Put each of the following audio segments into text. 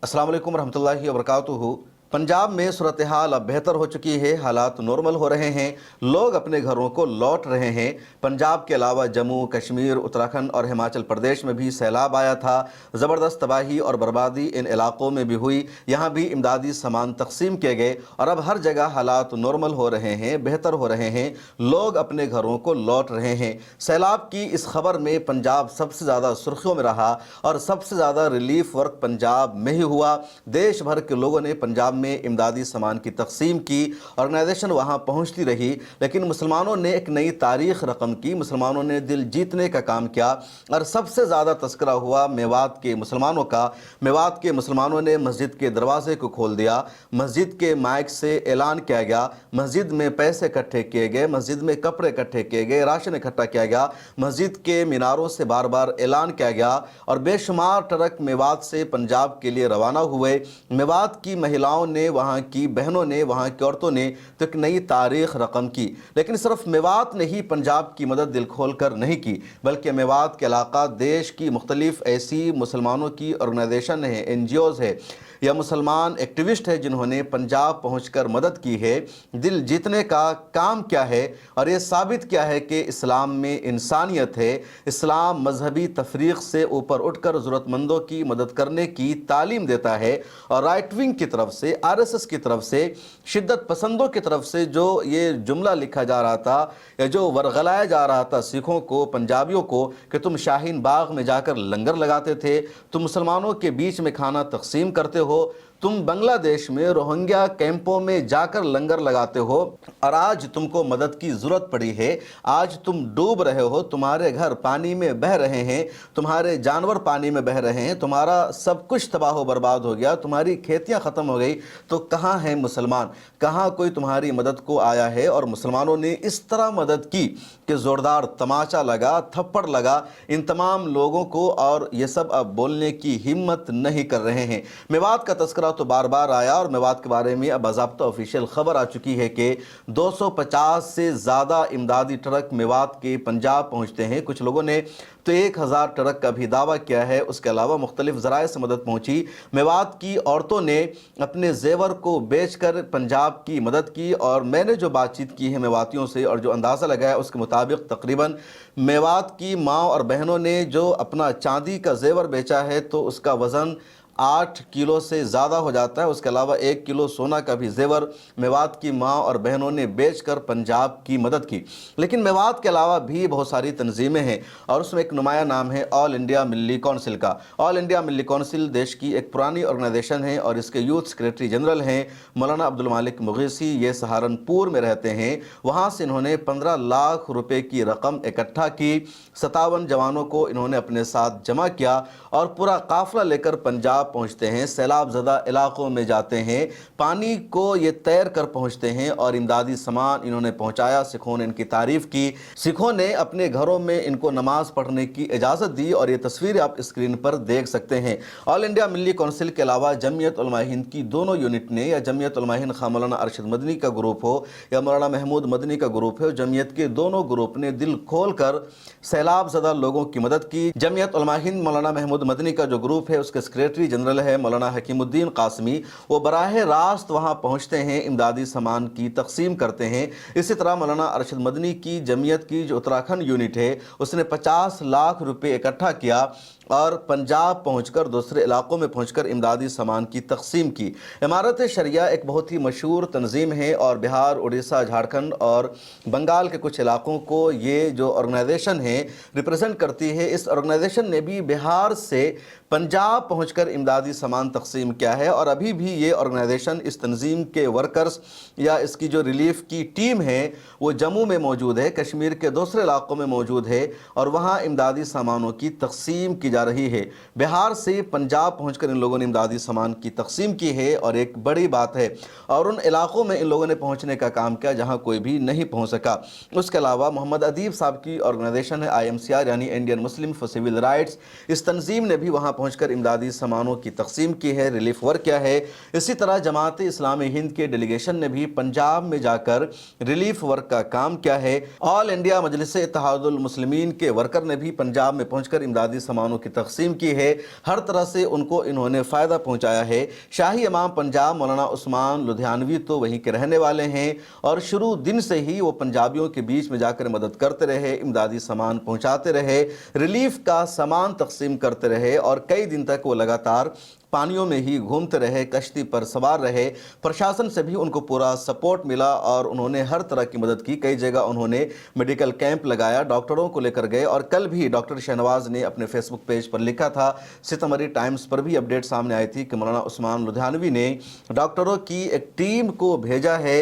अस्सलाम वालेकुम रहमतुल्लाहि व बरकातुहू। पंजाब में सूरत हाल अब बेहतर हो चुकी है, हालात नॉर्मल हो रहे हैं, लोग अपने घरों को लौट रहे हैं। पंजाब के अलावा जम्मू कश्मीर, उत्तराखंड और हिमाचल प्रदेश में भी सैलाब आया था। ज़बरदस्त तबाही और बर्बादी इन इलाकों में भी हुई। यहाँ भी इमदादी सामान तकसीम किए गए और अब हर जगह हालात नॉर्मल हो रहे हैं, बेहतर हो रहे हैं, लोग अपने घरों को लौट रहे हैं। सैलाब की इस खबर में पंजाब सबसे ज़्यादा सुर्खियों में रहा और सबसे ज़्यादा रिलीफ वर्क पंजाब में ही हुआ। देश भर के लोगों ने पंजाब में इमदादी सामान की तकसीम की, ऑर्गेनाइजेशन वहां पहुंचती रही, लेकिन मुसलमानों ने एक नई तारीख रकम की, मुसलमानों ने दिल जीतने का काम किया और सबसे ज़्यादा तस्करा हुआ मेवात के मुसलमानों का। मेवात के मुसलमानों ने मस्जिद के दरवाजे को खोल दिया, मस्जिद के माइक से ऐलान किया गया, मस्जिद में पैसे इकट्ठे किए गए, मस्जिद में कपड़े इकट्ठे किए गए, राशन इकट्ठा किया गया, मस्जिद के मीनारों से बार बार ऐलान किया गया और बेशुमार ट्रक मेवात से पंजाब के लिए रवाना हुए। मेवात की महिलाओं ने, वहाँ की बहनों ने, वहाँ की औरतों ने तो एक नई तारीख रकम की। लेकिन सिर्फ मेवात ने ही पंजाब की मदद दिल खोल कर नहीं की, बल्कि मेवात के इलाका देश की मुख्तलिफ ऐसी मुसलमानों की ऑर्गेनाइजेशन है, NGOs है या मुसलमान एक्टिविस्ट है जिन्होंने पंजाब पहुंचकर मदद की है। दिल जीतने का काम क्या है और ये साबित किया है कि इस्लाम में इंसानियत है। इस्लाम मजहबी तफरीक से ऊपर उठकर ज़रूरतमंदों की मदद करने की तालीम देता है और राइट विंग की तरफ से, RSS की तरफ से, शिद्दत पसंदों की तरफ से जो ये जुमला लिखा जा रहा था या जो वरगलाया जा रहा था सिखों को, पंजाबियों को, कि तुम शाहीन बाग में जाकर लंगर लगाते थे, तुम मुसलमानों के बीच में खाना तकसीम करते हो, तुम बांग्लादेश में रोहिंग्या कैंपों में जाकर लंगर लगाते हो और आज तुमको मदद की जरूरत पड़ी है, आज तुम डूब रहे हो, तुम्हारे घर पानी में बह रहे हैं, तुम्हारे जानवर पानी में बह रहे हैं, तुम्हारा सब कुछ तबाह बर्बाद हो गया, तुम्हारी खेतियां खत्म हो गई, तो कहाँ हैं मुसलमान, कहाँ कोई तुम्हारी मदद को आया है। और मुसलमानों ने इस तरह मदद की कि ज़ोरदार तमाचा लगा, थप्पड़ लगा इन तमाम लोगों को और ये सब अब बोलने की हिम्मत नहीं कर रहे हैं। मेवात का तस्करा तो बार बार आया और मेवात के बारे में अब बाज़ाब्ता ऑफिशियल खबर आ चुकी है कि 250 से ज़्यादा इमदादी ट्रक मेवात के पंजाब पहुंचते हैं। कुछ लोगों ने तो 1000 ट्रक का भी दावा किया है। उसके अलावा मुख्तलिफ ज़राए से मदद पहुंची। मेवात की औरतों ने अपने जेवर को बेचकर पंजाब की मदद की और मैंने जो बातचीत की है मेवातियों से और जो अंदाज़ा लगाया उसके मुताबिक तकरीबन मेवात की माँ और बहनों ने जो अपना चांदी का जेवर बेचा है तो उसका वज़न 8 किलो से ज़्यादा हो जाता है। उसके अलावा 1 किलो सोना का भी जेवर मेवात की माँ और बहनों ने बेचकर पंजाब की मदद की। लेकिन मेवात के अलावा भी बहुत सारी तंजीमें हैं और उसमें एक नुमाया नाम है ऑल इंडिया मिल्ली कौंसिल का। ऑल इंडिया मिल्ली कौंसिल देश की एक पुरानी ऑर्गेनाइजेशन है और इसके यूथ सेक्रेटरी जनरल हैं मौलाना अब्दुल मालिक मुगीसी। ये सहारनपुर में रहते हैं। वहाँ से इन्होंने 15 लाख रुपए की रकम इकट्ठा की। 57 जवानों को इन्होंने अपने साथ जमा किया और पूरा काफिला लेकर पंजाब पहुंचते हैं, सैलाब ज़दा इलाकों में जाते हैं, पानी को ये तैर कर पहुंचते हैं और इमदादी सामान इन्होंने पहुंचाया। सिखों ने इनकी तारीफ की, सिखों ने अपने घरों में इनको नमाज पढ़ने की इजाज़त दी और ये तस्वीर आप स्क्रीन पर देख सकते हैं। ऑल इंडिया मिल्ली कौंसिल के अलावा जमीयत उलमा हिंद की दोनों यूनिट ने, या जमीयत उलमा हिंद खां मौलाना अरशद मदनी का ग्रुप हो या मौलाना महमूद मदनी का ग्रुप हो, जमीयत के दोनों ग्रुप ने दिल खोल कर सैलाब ज़दा लोगों की मदद की। जमीयत उलमा हिंद मौलाना महमूद मदनी का जो ग्रुप है उसके सेक्रेटरी जनरल है मौलाना हकीमुद्दीन कासमी। वो बराह रास्त वहाँ पहुँचते हैं, इमदादी सामान की तकसीम करते हैं। इसी तरह मौलाना अरशद मदनी की जमीयत की जो उत्तराखंड यूनिट है उसने 50 लाख रुपए इकट्ठा किया और पंजाब पहुंचकर, दूसरे इलाकों में पहुंचकर इमदादी सामान की तकसीम की। इमारत शरिया एक बहुत ही मशहूर तंजीम है और बिहार, उड़ीसा, झारखंड और बंगाल के कुछ इलाकों को ये जो ऑर्गेनाइजेशन है रिप्रेजेंट करती है। इस ऑर्गेनाइजेशन ने भी बिहार से पंजाब पहुंचकर इमदादी सामान तकसीम किया है और अभी भी ये ऑर्गेनाइजेशन, इस तंजीम के वर्कर्स या इसकी जो रिलीफ की टीम है वो जम्मू में मौजूद है, कश्मीर के दूसरे इलाकों में मौजूद है और वहाँ इमदादी सामानों की तकसीम की जा रही है। बिहार से पंजाब पहुंचकर इन लोगों ने इमदादी सामान की तकसीम की है और एक बड़ी बात है। और उन इलाकों में इन लोगों ने पहुंचने का काम किया जहां कोई भी नहीं पहुंच सका। उसके अलावा मोहम्मद अदीब साहब की ऑर्गेनाइजेशन है IMCR यानी Indian Muslim for civil rights. इस तंजीम ने भी वहां पहुंचकर इमदादी सामानों की तकसीम की है, रिलीफ वर्क किया है। इसी तरह जमात इस्लामी हिंद के डेलीगेशन ने भी पंजाब में जाकर रिलीफ वर्क का काम किया है। ऑल इंडिया मजलिस इत्तेहादुल मुस्लिमीन के वर्कर ने भी पंजाब में पहुंचकर इमदादी सामानों की की तकसीम की है, हर तरह से उनको इन्होंने फ़ायदा पहुंचाया है। शाही इमाम पंजाब मौलाना उस्मान लुधियानवी तो वहीं के रहने वाले हैं और शुरू दिन से ही वो पंजाबियों के बीच में जाकर मदद करते रहे, इमदादी सामान पहुंचाते रहे, रिलीफ का सामान तकसीम करते रहे और कई दिन तक वो लगातार पानियों में ही घूमते रहे, कश्ती पर सवार रहे। प्रशासन से भी उनको पूरा सपोर्ट मिला और उन्होंने हर तरह की मदद की। कई जगह उन्होंने मेडिकल कैंप लगाया, डॉक्टरों को लेकर गए और कल भी डॉक्टर शहनवाज ने अपने फेसबुक पेज पर लिखा था, सितमरी टाइम्स पर भी अपडेट सामने आई थी कि मौलाना उस्मान लुधियानवी ने डॉक्टरों की एक टीम को भेजा है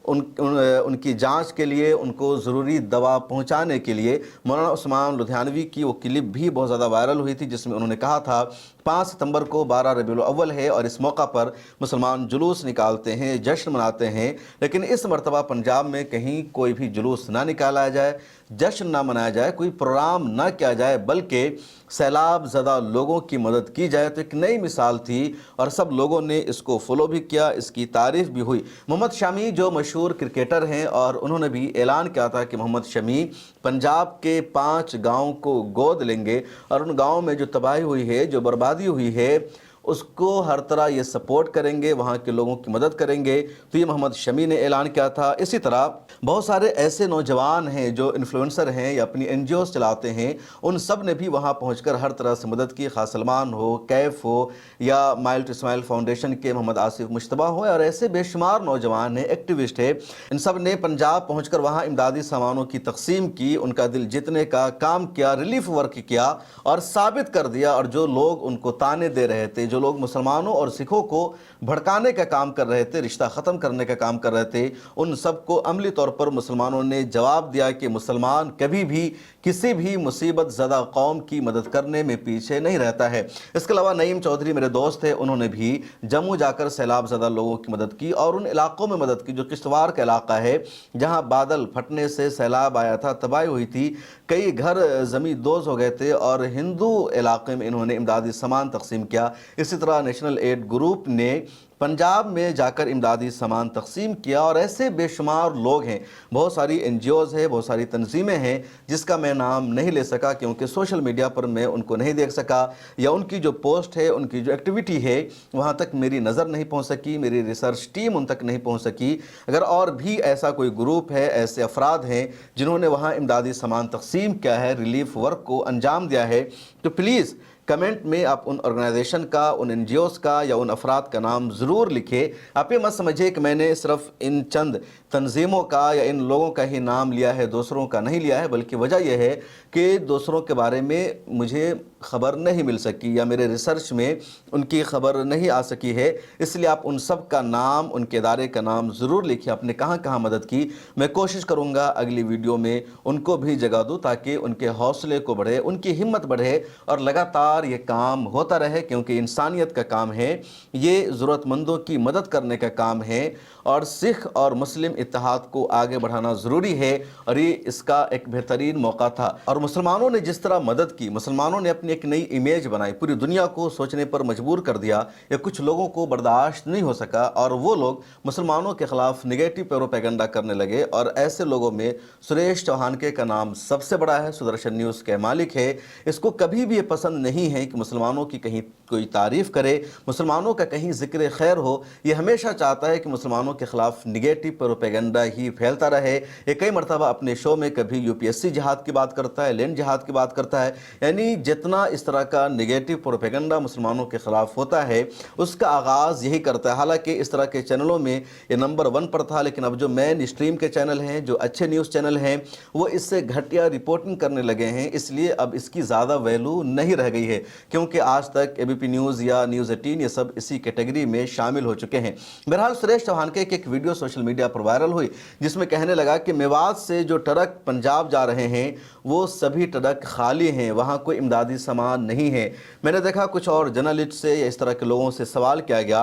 उनकी जांच के लिए, उनको ज़रूरी दवा पहुंचाने के लिए। मौलाना उस्मान लुधियानवी की वो क्लिप भी बहुत ज़्यादा वायरल हुई थी जिसमें उन्होंने कहा था 5 सितंबर को 12 रबीउल अव्वल है और इस मौका पर मुसलमान जुलूस निकालते हैं, जश्न मनाते हैं, लेकिन इस मरतबा पंजाब में कहीं कोई भी जुलूस ना निकाला जाए, जश्न ना मनाया जाए, कोई प्रोग्राम ना किया जाए, बल्कि सैलाब ज़दा लोगों की मदद की जाए। तो एक नई मिसाल थी और सब लोगों ने इसको फॉलो भी किया, इसकी तारीफ़ भी हुई। मोहम्मद शमी जो मशहूर क्रिकेटर हैं और उन्होंने भी ऐलान किया था कि मोहम्मद शमी पंजाब के 5 गाँव को गोद लेंगे और उन गाँव में जो तबाही हुई है, जो बर्बादी हुई है, उसको हर तरह ये सपोर्ट करेंगे, वहाँ के लोगों की मदद करेंगे। तो ये मोहम्मद शमी ने ऐलान किया था। इसी तरह बहुत सारे ऐसे नौजवान हैं जो इन्फ्लुएंसर हैं या अपनी NGOs चलाते हैं, उन सब ने भी वहाँ पहुंचकर हर तरह से मदद की। खास सलमान हो, कैफ हो या माइल टू स्माइल फाउंडेशन के मोहम्मद आसिफ मुश्तबा हो और ऐसे बेशुमार नौजवान हैं, एक्टिविस्ट हैं, इन सब ने पंजाब पहुँचकर वहाँ इमदादी सामानों की तकसीम की, उनका दिल जीतने का काम किया, रिलीफ वर्क किया और साबित कर दिया। और जो लोग उनको ताने दे रहे थे, जो लोग मुसलमानों और सिखों को भड़काने का काम कर रहे थे, रिश्ता ख़त्म करने का काम कर रहे थे, उन सबको अमली तौर पर मुसलमानों ने जवाब दिया कि मुसलमान कभी भी किसी भी मुसीबत ज़दा कौम की मदद करने में पीछे नहीं रहता है। इसके अलावा नईम चौधरी मेरे दोस्त हैं, उन्होंने भी जम्मू जाकर सैलाब ज़दा लोगों की मदद की और उन इलाकों में मदद की जो किश्तवाड़ का इलाका है, जहाँ बादल फटने से सैलाब आया था, तबाही हुई थी, कई घर ज़मीन दोज हो गए थे और हिंदू इलाके में इन्होंने इमदादी सामान तकसीम किया। इसी तरह नेशनल एड ग्रुप ने पंजाब में जाकर इमदादी सामान तकसीम किया और ऐसे बेशुमार लोग हैं, बहुत सारी NGOs हैं, बहुत सारी तंजीमें हैं जिसका मैं नाम नहीं ले सका क्योंकि सोशल मीडिया पर मैं उनको नहीं देख सका या उनकी जो पोस्ट है, उनकी जो एक्टिविटी है वहाँ तक मेरी नज़र नहीं पहुँच सकी, मेरी रिसर्च टीम उन तक नहीं पहुँच सकी। अगर और भी ऐसा कोई ग्रुप है, ऐसे अफराद हैं जिन्होंने वहाँ इमदादी सामान तकसीम किया है, रिलीफ वर्क को अंजाम दिया है, तो प्लीज़ कमेंट में आप उन ऑर्गेनाइजेशन का, उन NGOs का या उन अफराद का नाम ज़रूर लिखें। आप ये मत समझिए कि मैंने सिर्फ इन चंद तंजीमों का या इन लोगों का ही नाम लिया है, दूसरों का नहीं लिया है, बल्कि वजह यह है कि दूसरों के बारे में मुझे ख़बर नहीं मिल सकी या मेरे रिसर्च में उनकी ख़बर नहीं आ सकी है। इसलिए आप उन सब का नाम, उनके इदारे का नाम ज़रूर लिखिए, आपने कहाँ कहाँ मदद की। मैं कोशिश करूँगा अगली वीडियो में उनको भी जगह दूँ ताकि उनके हौसले को बढ़े, उनकी हिम्मत बढ़े और लगातार ये काम होता रहे, क्योंकि इंसानियत का काम है, ये ज़रूरतमंदों की मदद करने का काम है और सिख और मुस्लिम इत्तेहाद को आगे बढ़ाना ज़रूरी है और ये इसका एक बेहतरीन मौका था। और मुसलमानों ने जिस तरह मदद की, मुसलमानों ने अपनी एक नई इमेज बनाई, पूरी दुनिया को सोचने पर मजबूर कर दिया। या कुछ लोगों को बर्दाश्त नहीं हो सका और वो लोग मुसलमानों के ख़िलाफ़ निगेटिव प्रोपेगेंडा करने लगे और ऐसे लोगों में सुरेश चौहानके का नाम सबसे बड़ा है, सुदर्शन न्यूज़ के मालिक है। इसको कभी भी ये पसंद नहीं है कि मुसलमानों की कहीं कोई तारीफ़ करे, मुसलमानों का कहीं ज़िक्र खैर हो। ये हमेशा चाहता है कि मुसलमानों के ख़िलाफ़ निगेटिव प्रोपेगेंडा ही फैलता रहे। ये कई मरतबा अपने शो में कभी UPSC जिहाद की बात करता है, लैंड जिहाद की बात करता है, यानी जितना इस तरह का निगेटिव प्रोपेगेंडा मुसलमानों के ख़िलाफ़ होता है उसका आगाज़ यही करता है। हालांकि इस तरह के चैनलों में ये नंबर 1 पर था, लेकिन अब जो मेन स्ट्रीम के चैनल हैं, जो अच्छे न्यूज़ चैनल हैं, वो इससे घटिया रिपोर्टिंग करने लगे हैं, इसलिए अब इसकी ज़्यादा वैल्यू नहीं रह गई है, क्योंकि आज तक ABP न्यूज़ या न्यूज़ 18 ये सब इसी कैटेगरी में शामिल हो चुके हैं। बहरहाल सुरेश चौहानके की एक वीडियो सोशल मीडिया पर वायरल हुई जिसमें कहने लगा कि मेवात से जो ट्रक पंजाब जा रहे हैं वो सभी ट्रक खाली हैं, वहाँ कोई इमदादी सामान नहीं है। मैंने देखा कुछ और जर्नलिस्ट से या इस तरह के लोगों से सवाल किया गया,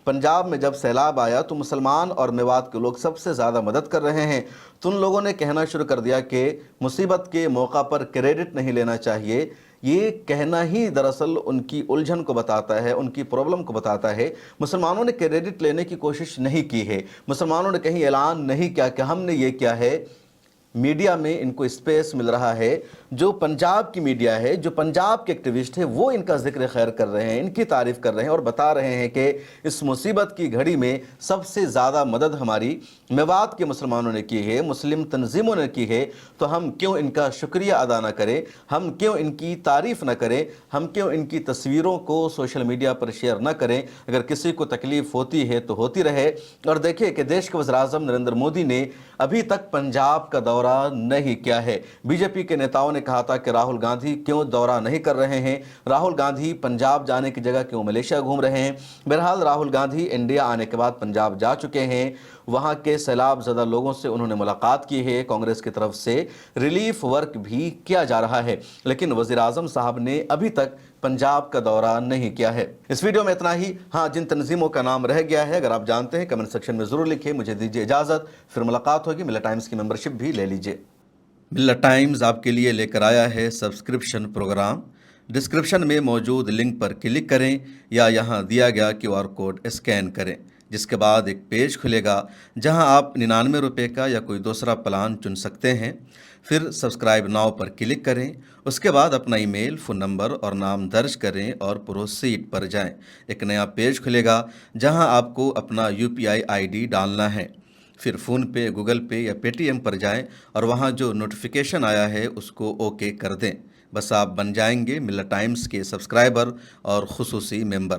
पंजाब में जब सैलाब आया तो मुसलमान और मेवात के लोग सबसे ज़्यादा मदद कर रहे हैं, तो उन लोगों ने कहना शुरू कर दिया कि मुसीबत के मौका पर क्रेडिट नहीं लेना चाहिए। ये कहना ही दरअसल उनकी उलझन को बताता है, उनकी प्रॉब्लम को बताता है। मुसलमानों ने क्रेडिट लेने की कोशिश नहीं की है, मुसलमानों ने कहीं ऐलान नहीं किया कि हमने ये किया है, मीडिया में इनको स्पेस मिल रहा है جو پنجاب کی میڈیا ہے، جو پنجاب کے ایکٹیوسٹ ہیں، وہ ان کا ذکر خیر کر رہے ہیں، ان کی تعریف کر رہے ہیں اور بتا رہے ہیں کہ اس مصیبت کی گھڑی میں سب سے زیادہ مدد ہماری میوات کے مسلمانوں نے کی ہے، مسلم تنظیموں نے کی ہے، تو ہم کیوں ان کا شکریہ ادا نہ کریں، ہم کیوں ان کی تعریف نہ کریں، ہم کیوں ان کی تصویروں کو سوشل میڈیا پر شیئر نہ کریں۔ اگر کسی کو تکلیف ہوتی ہے تو ہوتی رہے۔ اور دیکھیں کہ دیش کے وزیر اعظم نریندر مودی نے ابھی تک پنجاب کا دورہ نہیں کیا ہے۔ بی جے پی کے نیتاؤں نے کہا تھا کہ راہل گاندھی کیوں دورہ نہیں کر رہے ہیں، راہل گاندھی پنجاب جانے کی جگہ کیوں ملیشیا گھوم رہے ہیں۔ بہرحال راہل گاندھی انڈیا آنے کے بعد پنجاب جا چکے ہیں، وہاں کے سیلاب زدہ لوگوں سے انہوں نے ملاقات کی ہے، کانگریس کی طرف سے ریلیف ورک بھی کیا جا رہا ہے، لیکن وزیر اعظم صاحب نے ابھی تک پنجاب کا دورہ نہیں کیا ہے۔ اس ویڈیو میں اتنا ہی۔ ہاں، جن تنظیموں کا نام رہ گیا ہے اگر آپ جانتے ہیں کمنٹ سیکشن میں ضرور لکھیں۔ مجھے دیجیے اجازت، پھر ملاقات ہوگی۔ ملت ٹائمز کی ممبرشپ بھی لے لیجیے۔ ملت ٹائمز آپ کے لیے لے کر آیا ہے سبسکرپشن پروگرام۔ ڈسکرپشن میں موجود لنک پر کلک کریں یا یہاں دیا گیا QR کوڈ اسکین کریں، جس کے بعد ایک پیج کھلے گا جہاں آپ 99 روپے کا یا کوئی دوسرا پلان چن سکتے ہیں۔ پھر سبسکرائب ناؤ پر کلک کریں، اس کے بعد اپنا ای میل، فون نمبر اور نام درج کریں اور پروسیڈ پر جائیں۔ ایک نیا پیج کھلے گا جہاں آپ کو اپنا UPI ID ڈالنا ہے۔ پھر فون پے، گوگل پے یا پے ٹی ایم پر جائیں اور وہاں جو نوٹیفیکیشن آیا ہے اس کو اوکے کر دیں۔ بس آپ بن جائیں گے ملت ٹائمز کے سبسکرائبر اور خصوصی ممبر۔